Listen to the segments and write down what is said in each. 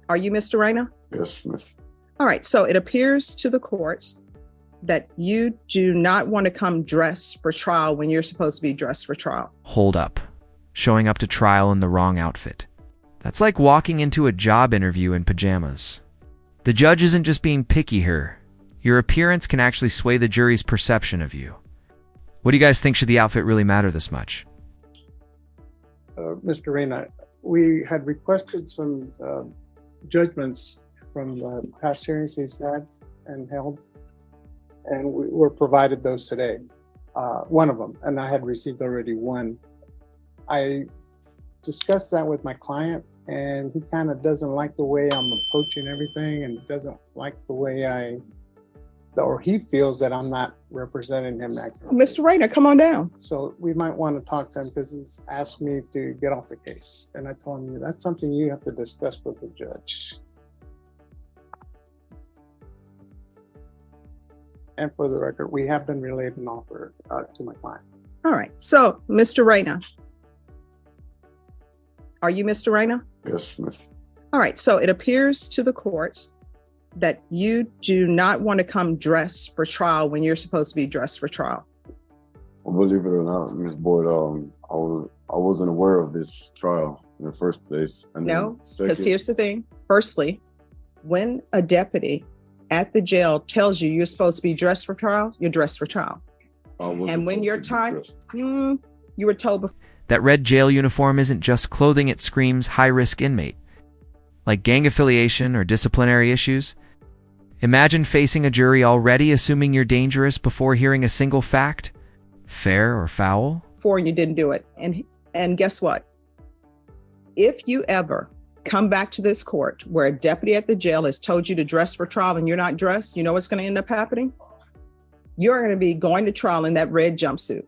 Are you Mr. Rayner? Yes, miss. All right. So it appears to the court that you do not want to come dressed for trial when you're supposed to be dressed for trial. Hold up. Showing up to trial in the wrong outfit. That's like walking into a job interview in pajamas. The judge isn't just being picky here. Your appearance can actually sway the jury's perception of you. What do you guys think? Should the outfit really matter this much? Mr. Rayner, we had requested some judgments from past hearings he's had and held, and we were provided those today. One of them, and I had received already one. I discussed that with my client, and he kind of doesn't like the way I'm approaching everything, and doesn't like the way or he feels that I'm not representing him accurately. Mr. Rayner, come on down. So we might want to talk to him because he's asked me to get off the case. And I told him that's something you have to discuss with the judge. And for the record, we have been relayed an offer to my client. All right. So, Mr. Rayner, are you Mr. Rayner? Yes, miss. All right. So it appears to the court that you do not want to come dressed for trial when you're supposed to be dressed for trial. Well, believe it or not, Miss Boyd, I wasn't aware of this trial in the first place. And no, because here's the thing. Firstly, when a deputy at the jail tells you you're supposed to be dressed for trial, you're dressed for trial. And when your time, you were told before. That red jail uniform isn't just clothing, it screams high-risk inmate. Like gang affiliation or disciplinary issues. Imagine facing a jury already assuming you're dangerous before hearing a single fact. Fair or foul? Before you didn't do it. And guess what? If you ever come back to this court where a deputy at the jail has told you to dress for trial and you're not dressed, you know what's going to end up happening? You're going to be going to trial in that red jumpsuit.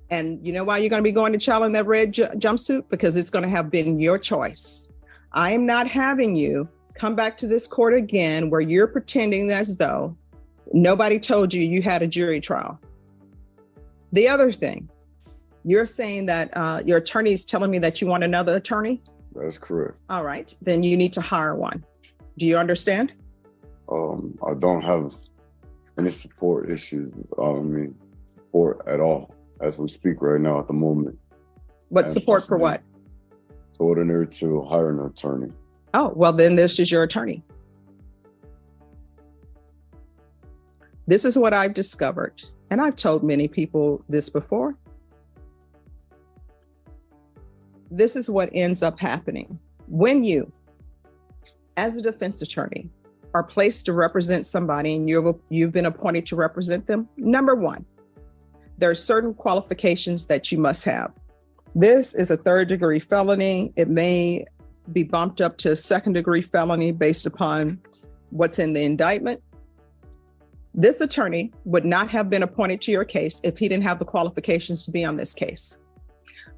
And you know why you're going to be going to trial in that red jumpsuit? Because it's going to have been your choice. I am not having you come back to this court again where you're pretending as though nobody told you you had a jury trial. The other thing, you're saying that your attorney is telling me that you want another attorney? That's correct. All right, then you need to hire one. Do you understand? I don't have any support issues. Support at all as we speak right now at the moment. What support for what? Ordinary to hire an attorney. Oh, well, then this is your attorney. This is what I've discovered, and I've told many people this before. This is what ends up happening. When you, as a defense attorney, are placed to represent somebody and you've been appointed to represent them, number one, there are certain qualifications that you must have. This is a third-degree felony. It may be bumped up to a second-degree felony based upon what's in the indictment. This attorney would not have been appointed to your case if he didn't have the qualifications to be on this case.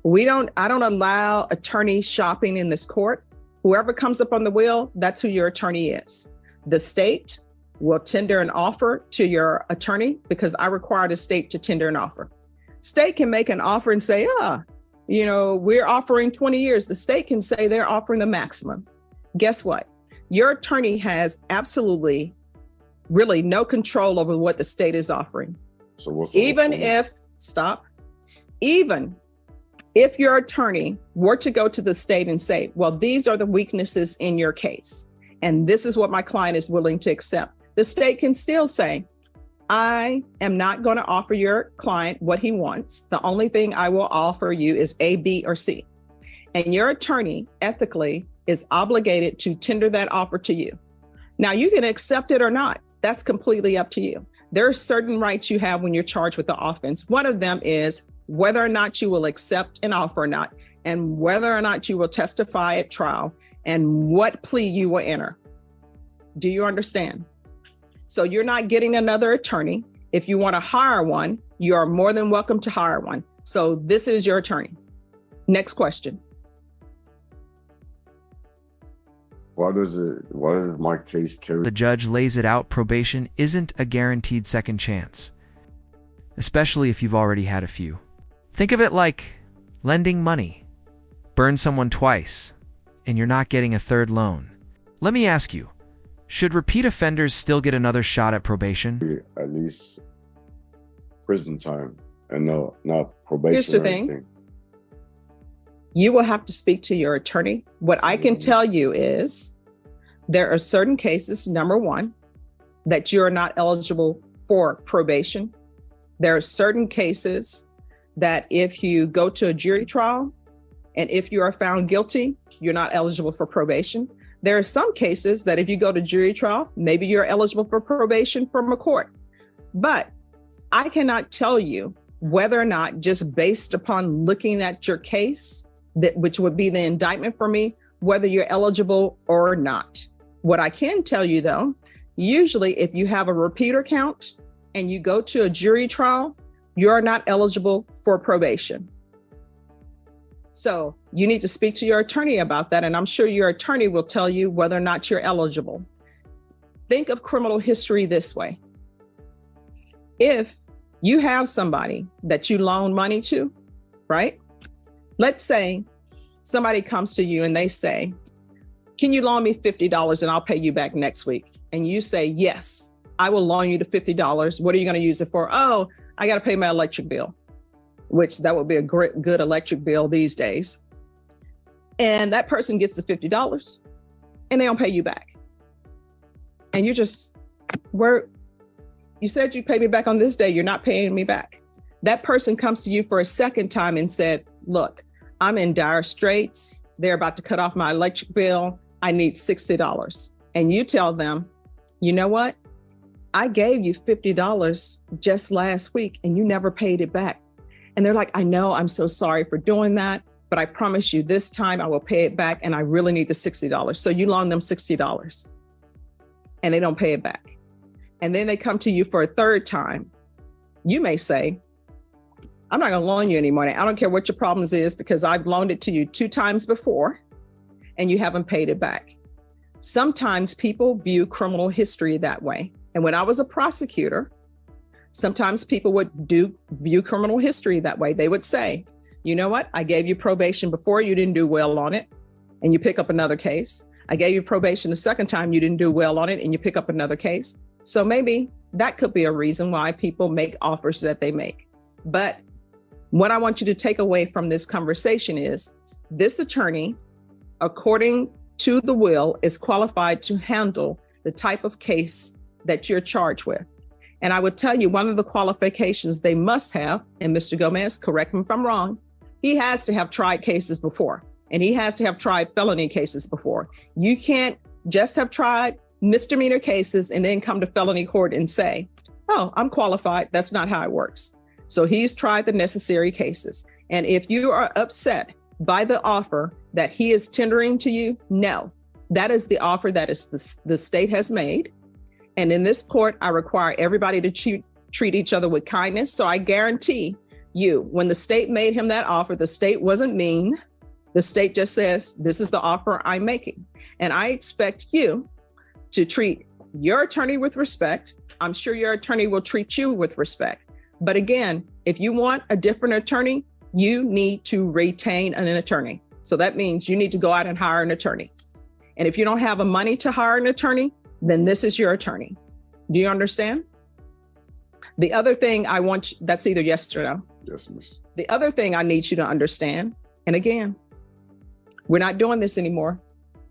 I don't allow attorney shopping in this court. Whoever comes up on the wheel, that's who your attorney is. The state will tender an offer to your attorney because I require the state to tender an offer. State can make an offer and say, we're offering 20 years. The state can say they're offering the maximum. Guess what? Your attorney has absolutely, really no control over what the state is offering. So what's even if your attorney were to go to the state and say, well, these are the weaknesses in your case, and this is what my client is willing to accept, the state can still say, I am not going to offer your client what he wants. The only thing I will offer you is A, B, or C. And your attorney ethically is obligated to tender that offer to you. Now, you can accept it or not. That's completely up to you. There are certain rights you have when you're charged with the offense. One of them is whether or not you will accept an offer or not, and whether or not you will testify at trial, and what plea you will enter. Do you understand? So you're not getting another attorney. If you want to hire one, you are more than welcome to hire one. So this is your attorney. Next question. Why does my case carry? The judge lays it out. Probation isn't a guaranteed second chance, especially if you've already had a few. Think of it like lending money. Burn someone twice, and you're not getting a third loan. Let me ask you, should repeat offenders still get another shot at probation? At least prison time and no, not probation. Here's the or thing. anything. You will have to speak to your attorney. What I can tell you is there are certain cases, number one, that you're not eligible for probation. There are certain cases that if you go to a jury trial and if you are found guilty, you're not eligible for probation. There are some cases that if you go to jury trial, maybe you're eligible for probation from a court. But I cannot tell you whether or not, just based upon looking at your case, that which would be the indictment for me, whether you're eligible or not. What I can tell you though, usually if you have a repeater count and you go to a jury trial, you're not eligible for probation. So you need to speak to your attorney about that. And I'm sure your attorney will tell you whether or not you're eligible. Think of criminal history this way. If you have somebody that you loan money to, right? Let's say somebody comes to you and they say, can you loan me $50 and I'll pay you back next week? And you say, yes, I will loan you the $50. What are you going to use it for? Oh, I got to pay my electric bill, which that would be a great, good electric bill these days. And that person gets the $50 and they don't pay you back. And you just, you said you pay me back on this day, you're not paying me back. That person comes to you for a second time and said, look, I'm in dire straits. They're about to cut off my electric bill. I need $60. And you tell them, you know what? I gave you $50 just last week and you never paid it back. And they're like, I know, I'm so sorry for doing that, but I promise you this time I will pay it back and I really need the $60. So you loan them $60 and they don't pay it back. And then they come to you for a third time. You may say, I'm not going to loan you any money. I don't care what your problems is because I've loaned it to you 2 times before and you haven't paid it back. Sometimes people view criminal history that way. And when I was a prosecutor, sometimes people would view criminal history that way. They would say, you know what? I gave you probation before, you didn't do well on it, and you pick up another case. I gave you probation the second time, you didn't do well on it, and you pick up another case. So maybe that could be a reason why people make offers that they make. But what I want you to take away from this conversation is this attorney, according to the will, is qualified to handle the type of case that you're charged with. And I would tell you one of the qualifications they must have, and Mr. Gomez, correct me if I'm wrong, he has to have tried cases before, and he has to have tried felony cases before. You can't just have tried misdemeanor cases and then come to felony court and say, oh, I'm qualified. That's not how it works. So he's tried the necessary cases. And if you are upset by the offer that he is tendering to you, no, that is the offer that is the state has made. And in this court, I require everybody to treat each other with kindness. So I guarantee you, when the state made him that offer, the state wasn't mean. The state just says, this is the offer I'm making. And I expect you to treat your attorney with respect. I'm sure your attorney will treat you with respect. But again, if you want a different attorney, you need to retain an attorney. So that means you need to go out and hire an attorney. And if you don't have the money to hire an attorney, then this is your attorney. Do you understand? The other thing I want, that's either yes or no. Yes, miss. The other thing I need you to understand, and again, we're not doing this anymore.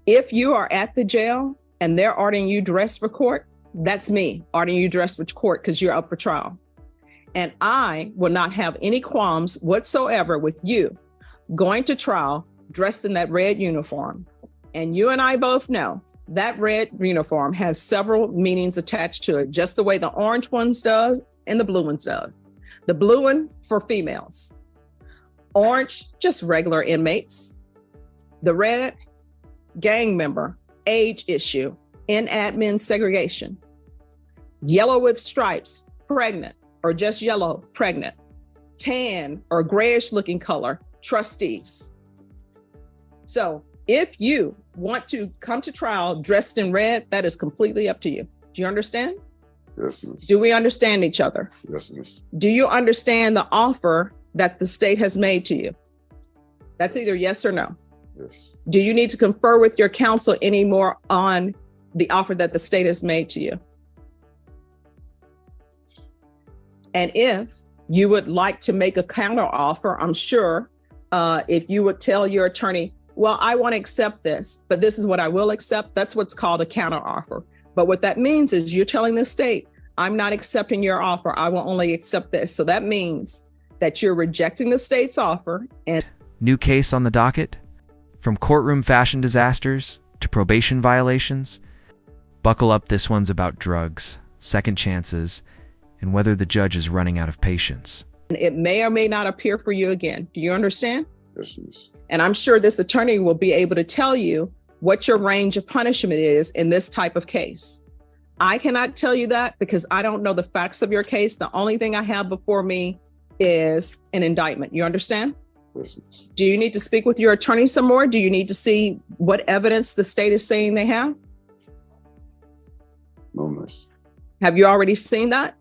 If you are at the jail and they're ordering you dressed for court, that's me ordering you dressed for court because you're up for trial. And I will not have any qualms whatsoever with you going to trial dressed in that red uniform. And you and I both know that red uniform has several meanings attached to it, just the way the orange ones does and the blue ones does. The blue one for females, orange, just regular inmates. The red, gang member, age issue, in admin segregation. Yellow with stripes, pregnant, or just yellow, pregnant. Tan or grayish looking color, trustees. So if you want to come to trial dressed in red, that is completely up to you. Do you understand? Yes, miss. Do we understand each other? Yes, miss. Do you understand the offer that the state has made to you? That's either yes or no. Yes. Do you need to confer with your counsel anymore on the offer that the state has made to you? And if you would like to make a counter offer, I'm sure if you would tell your attorney, well, I want to accept this, but this is what I will accept. That's what's called a counter offer. But what that means is you're telling the state, I'm not accepting your offer. I will only accept this. So that means that you're rejecting the state's offer. And New case on the docket? From courtroom fashion disasters to probation violations, buckle up, this one's about drugs, second chances, and whether the judge is running out of patience. it may or may not appear for you again. Do you understand? Yes, miss. And I'm sure this attorney will be able to tell you what your range of punishment is in this type of case. I cannot tell you that because I don't know the facts of your case. The only thing I have before me is an indictment. You understand? Yes, miss. Do you need to speak with your attorney some more? Do you need to see what evidence the state is saying they have? No, miss. Have you already seen that?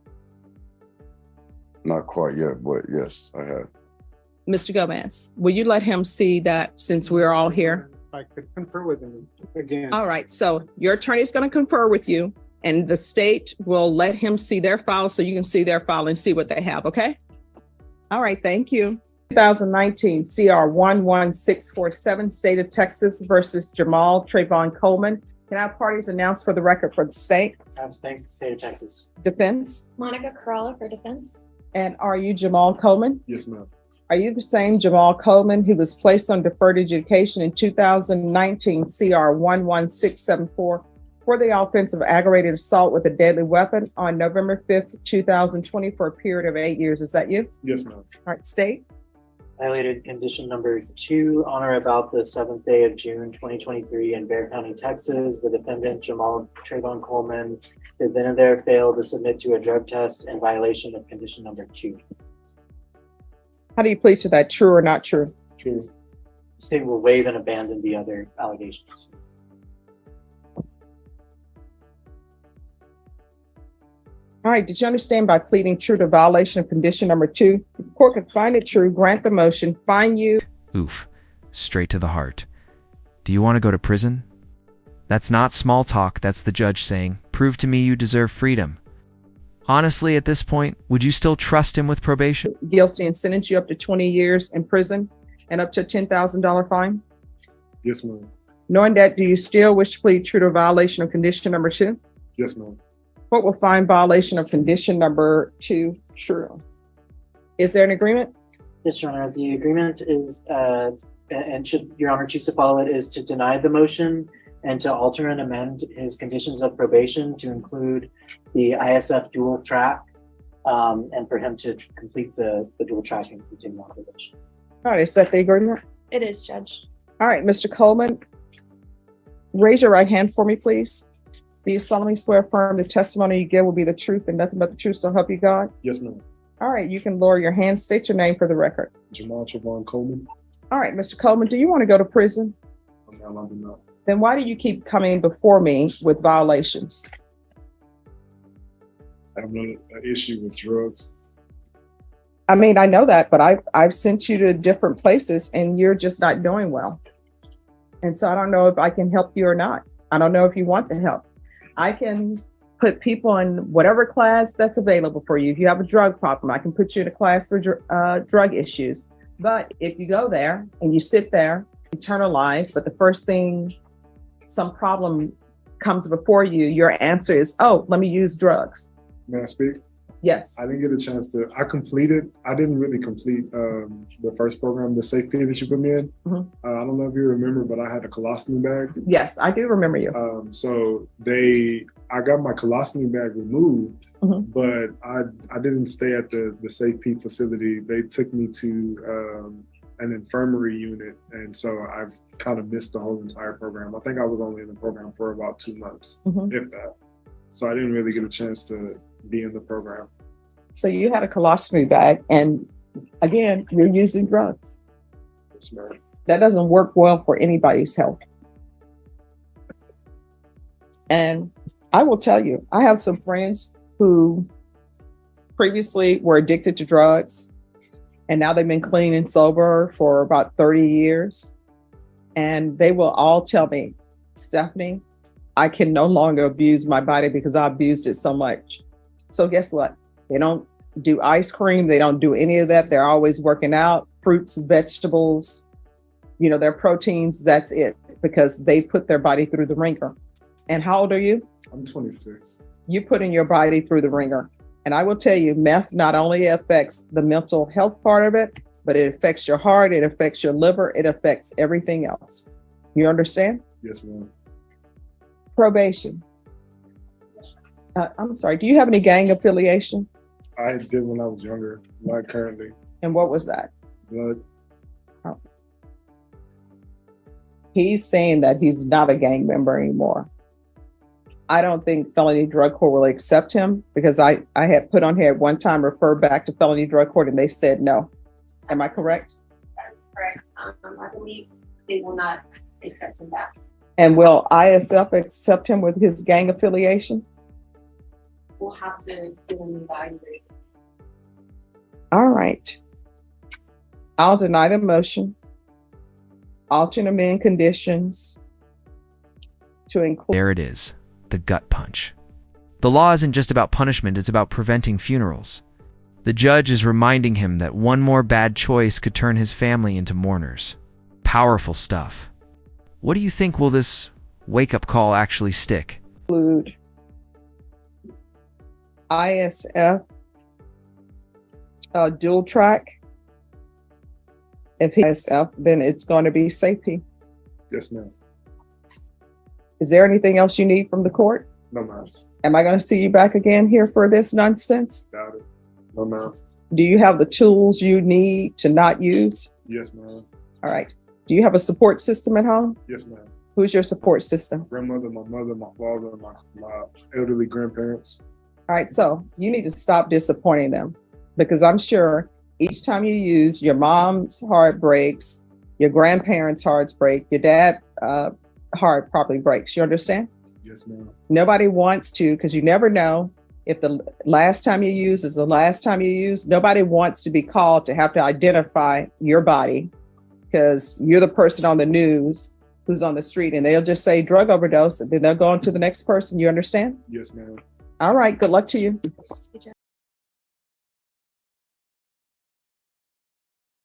Not quite yet, but yes, I have. Mr. Gomez, will you let him see that since we're all here? I could confer with him again. All right, so your attorney is going to confer with you and the state will let him see their file so you can see their file and see what they have, okay? All right, thank you. 2019 CR 11647, State of Texas versus Jamal Trayvon Coleman. Can I have parties announced for the record for the state? Thanks to the state of Texas. Defense? Monica Corolla for defense. And are you Jamal Coleman? Yes, ma'am. Are you the same Jamal Coleman who was placed on deferred education in 2019 CR 11674 for the offense of aggravated assault with a deadly weapon on November 5th, 2020 for a period of 8 years? Is that you? Yes, ma'am. All right, state. Violated condition number 2 on or about the 7th day of June 2023 in Bexar County, Texas. The defendant, Jamal Trayvon Coleman, did then and there fail to submit to a drug test in violation of condition number 2. How do you plead to that? True or not true? True. The state will waive and abandon the other allegations. All right, did you understand by pleading true to violation of condition number 2, the court could find it true, grant the motion, fine you. Oof, straight to the heart. Do you want to go to prison? That's not small talk, that's the judge saying, prove to me you deserve freedom. Honestly, at this point, would you still trust him with probation? Guilty and sentence you up to 20 years in prison and up to a $10,000 fine? Yes, ma'am. Knowing that, do you still wish to plead true to violation of condition number 2? Yes, ma'am. Court will find violation of condition number 2 true. Is there an agreement? Yes, Your Honor. The agreement is, and should Your Honor choose to follow it, is to deny the motion and to alter and amend his conditions of probation to include the ISF dual track, and for him to complete the dual track and continue on probation. All right, is that the agreement? It is, Judge. All right, Mr. Coleman, raise your right hand for me, please. Do you solemnly swear affirm the testimony you give will be the truth and nothing but the truth, so help you God? Yes, ma'am. All right, you can lower your hand. State your name for the record. Jamal Trayvon Coleman. All right, Mr. Coleman, do you want to go to prison? No. Then why do you keep coming before me with violations? I have an issue with drugs. I mean, I know that, but I've sent you to different places and you're just not doing well. And so I don't know if I can help you or not. I don't know if you want the help. I can put people in whatever class that's available for you. If you have a drug problem, I can put you in a class for drug issues. But if you go there and you sit there, internalize, but the first thing some problem comes before you, your answer is, oh, let me use drugs. May I speak? Yes. I didn't get a chance to, I didn't really complete the first program, the safety that you put me in. Mhm. I don't know if you remember, but I had a colostomy bag. Yes, I do remember you. So I got my colostomy bag removed, Mhm. but I didn't stay at the safety facility. They took me to an infirmary unit. And so I've kind of missed the whole entire program. I think I was only in the program for about 2 months, Mhm. if that. So I didn't really get a chance to be in the program. So you had a colostomy bag and again, you're using drugs. Yes, ma'am. That doesn't work well for anybody's health. And I will tell you, I have some friends who previously were addicted to drugs and now they've been clean and sober for about 30 years. And they will all tell me, Stephanie, I can no longer abuse my body because I abused it so much. So guess what? They don't do ice cream. They don't do any of that. They're always working out, fruits, vegetables, their proteins. That's it, because they put their body through the ringer. And how old are you? I'm 26. You putting your body through the ringer. And I will tell you, meth not only affects the mental health part of it, but it affects your heart, it affects your liver, it affects everything else. You understand? Yes, ma'am. Probation. I'm sorry, do you have any gang affiliation? I did when I was younger, not currently. And what was that? Blood. He's saying that he's not a gang member anymore. I don't think felony drug court will accept him, because I had put on here at one time, refer back to felony drug court, and they said no. Am I correct? That is correct. I believe they will not accept him back. And will ISF accept him with his gang affiliation? We'll have to do an evaluation. All right. I'll deny the motion. Alternate amend conditions to include. There it is, the gut punch. The law isn't just about punishment, it's about preventing funerals. The judge is reminding him that one more bad choice could turn his family into mourners. Powerful stuff. What do you think will this wake-up call actually stick? Include ISF dual track. If he ISF, then it's going to be safety. Yes, ma'am. Is there anything else you need from the court? No, ma'am. Am I going to see you back again here for this nonsense? Doubt it. No, ma'am. Do you have the tools you need to not use? Yes, ma'am. All right. Do you have a support system at home? Yes, ma'am. Who's your support system? Grandmother, my mother, my father, my elderly grandparents. All right. So you need to stop disappointing them, because I'm sure each time you use, your mom's heart breaks, your grandparents' hearts break, your dad's heart probably breaks. You understand? Yes, ma'am. Nobody wants to, because you never know if the last time you use is the last time you use. Nobody wants to be called to have to identify your body, because you're the person on the news who's on the street, and they'll just say drug overdose, and then they'll go on to the next person. You understand? Yes, ma'am. All right. Good luck to you.